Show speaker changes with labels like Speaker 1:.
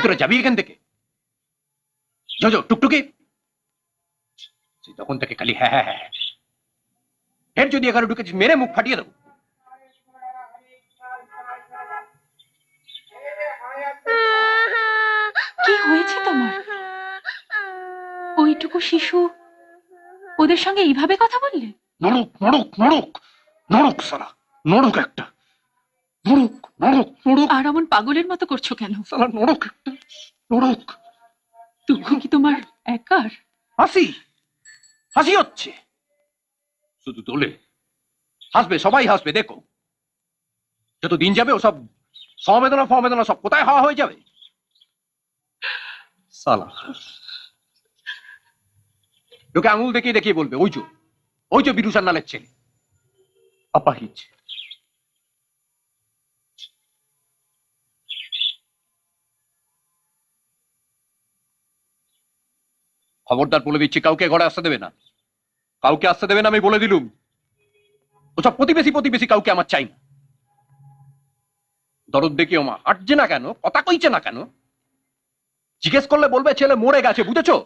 Speaker 1: তোরা যাবি এখান থেকে? টুকটুকি তখন থেকে খালি হ্যাঁ হ্যাঁ হ্যাঁ। এর যদি এখানে ঢুকেছিস মেরে মুখ ফাটিয়ে দেবো।
Speaker 2: কি হয়েছে তোমার? ওইটুকু শিশু ওদের সঙ্গে এইভাবে কথা বললে?
Speaker 1: নরক নরক নরক নরক সালা, নরক একটা, নরক নরক নরক।
Speaker 2: আর এমন পাগলের মতো করছো কেন?
Speaker 1: সালা নরক একটা, নরক।
Speaker 2: দুঃখ কি তোমার একার?
Speaker 1: হাসি হাসি হচ্ছে শুধু তোলে, হাসবে সবাই হাসবে, দেখো যত দিন যাবে ওসব সমবেদনা ফবেদনা সব কোথায় হওয়া হয়ে যাবে। সালা লোকে আঙুল দেখিয়ে দেখিয়ে বলবে ওই যে বিরুষার নালের ছেলে আপাহিজ। খবরদার বলে দিচ্ছি, কাউকে ঘরে আসতে দেবে না, কাউকে আসতে দেবে না, আমি বলে দিলুম। ওসব প্রতিবেশী প্রতিবেশী কাউকে আমার চাই না। দরদ দেখিও মা হাঁটছে না কেন, কথা কইছে না কেন, জিজ্ঞেস করলে বলবে ছেলে মরে গেছে, বুঝেছো?